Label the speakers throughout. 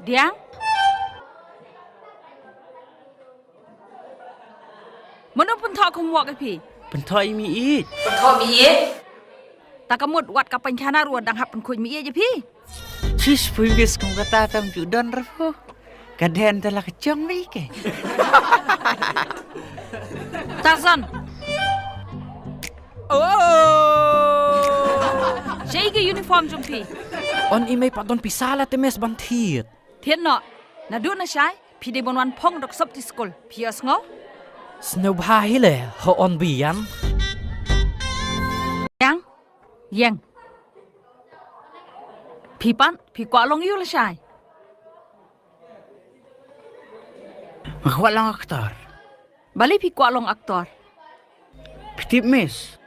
Speaker 1: Dieng? Mana pun tak kumwak ke pi?
Speaker 2: Pentoy mi it.
Speaker 1: Pentok mi ye? Tak kamut wat kapan kana ruan dang hap penkuj mi ye je pi?
Speaker 2: Cis puiwis kum kata tam judan rafo. Kaden telah kecong mi ke.
Speaker 1: Tarzan. Saya ke uniform jom pi.
Speaker 3: On imay padon pisala temes bantit.
Speaker 1: Thian no. Nadu na syai. Pi de bonwan pong dok sop ti skol. Pi as ngau.
Speaker 3: Snowbahi le ho on biyan.
Speaker 1: Yang. Pi pan. Pi kwa long yu la syai.
Speaker 2: Makwat lang aktor.
Speaker 1: Balik pi kwa long aktor.
Speaker 2: Pitip mis.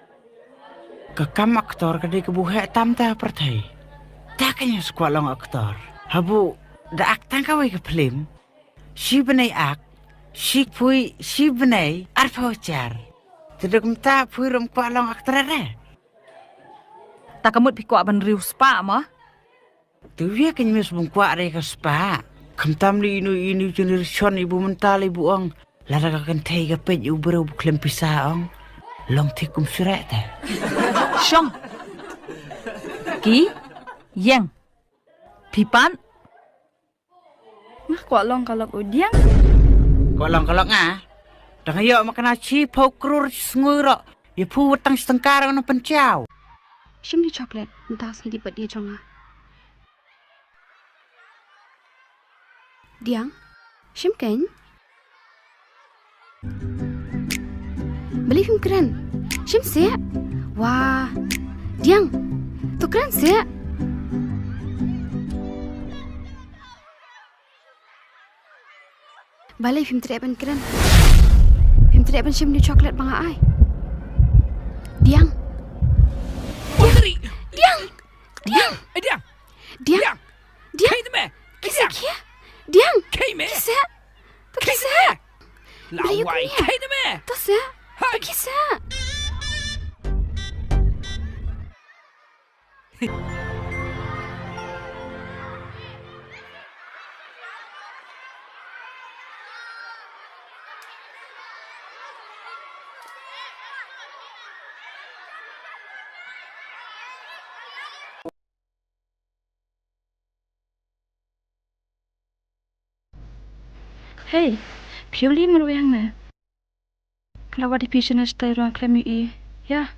Speaker 2: Kakam aktor kadai kebuhek tam ta pertai. Taknya sekuat long aktor. Habu da aktang kawai ke Flim. Si benai ak. Si pui si benai arpa ucar. Tidak mta pui rom kuat long aktor re.
Speaker 1: Tak kamut pi kwa ban riu spa ma.
Speaker 2: Tu dia kan mis bung kuat re ke spa. Kamtam li inu generation ibu mental ibu ong. Lara kan tei ke pej ubero buklem pisah ong. Long tikum surat teh.
Speaker 1: Jong. Ki. Yang. Pipan.
Speaker 4: Ngah kuat long kalau udiang.
Speaker 2: Kolong ah. Dah yo makan aci pau krur ngurok. Ya pu wetang setengkar ono pencau.
Speaker 4: Shim ni coklat. Entah sini dibuat dia Jong ah. Dieng. Shim Keiñ. Beli film keren. Shim siap. Wah. Dieng. Tu keren siap. Balik film teriapan keren. Film teriapan Shim ni coklat bang ai. Dieng.
Speaker 3: Putri.
Speaker 4: Dieng. Dieng.
Speaker 3: Dieng.
Speaker 4: Dieng. Dieng.
Speaker 3: Keiñ me.
Speaker 4: Kisah kia. Dieng.
Speaker 3: Keiñ me.
Speaker 4: Kisah. Tu kisah.
Speaker 3: Lawai. Keiñ me.
Speaker 4: Tu siap. Tu kisah.
Speaker 5: Hei, Pioli meruang na. Kalau ada passion na stay ruang klemi ya.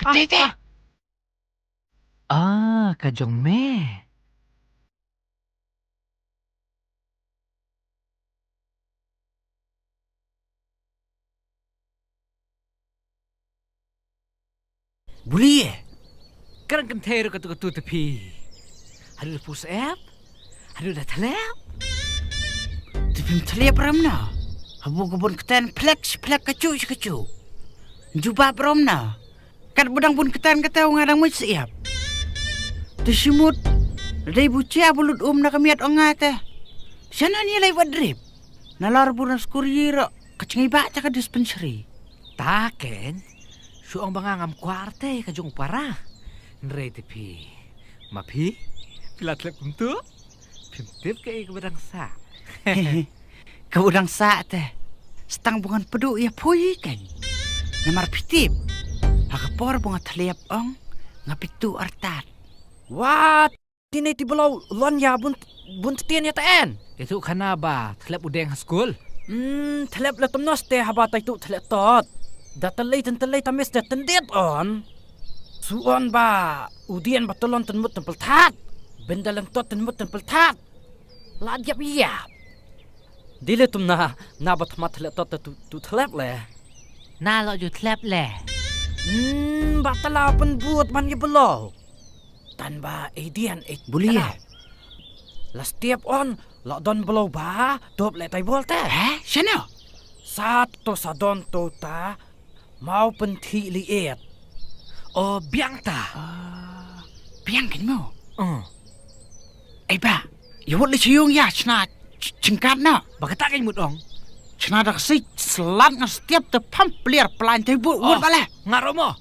Speaker 3: Ada. Ah, ka Jong me.
Speaker 2: Boleh.
Speaker 3: Karang kan teru katu tepi. Ada pus app. Ada dah telap.
Speaker 2: Tapi mentelip ramna. Habu kebun ketan plek kecu. Jubah ramna. Kat bedang pun ketan kata ngadang mui siap. Tersimut. Dari bucia bulut nak kamiat ongat teh. Sana ni lai wadrip. Nalar bulan skurir kecengi baca ke dispensary.
Speaker 3: Taken. Suang bangangam kuarte ka Jong parah. Nre tepi. Mapi. Pilat-pilat untuk. Pimtip ke bedang sa.
Speaker 2: Ke udang sa teh. Setang bungan peduk ya pui kan. Namar pitip. Hakapor bunga teliap ong. Ngapitu artat.
Speaker 3: What? Tinay ti belau lon ya bunt tian ya taan. Itu kana ba telap udeng school. Telap la tomnos te habata itu telap tot. Datalay tamis te tendet on. Suon ba udian batolon tenmut tempel tat. Bendalang tot tenmut tempel tat. Lajap iya. Dile tum na bat mat telap tot tu telap le.
Speaker 6: Na lo ju telap le.
Speaker 3: Batala pen buat man ye belau. tan ba Dieng
Speaker 2: Boleh ya?
Speaker 3: La setiap on la don belau ba dop le tai bol te.
Speaker 2: Sana?
Speaker 3: Satu sadon tu ta mau penti liet. Oh biang ta.
Speaker 2: Biang kan mo? Ba, yawat le siung ya chna cengkat na.
Speaker 3: Bagata kan mut ong.
Speaker 2: Chna dak si selat ngan setiap te pam plier pelan tai buat bala.
Speaker 3: Ngaromo.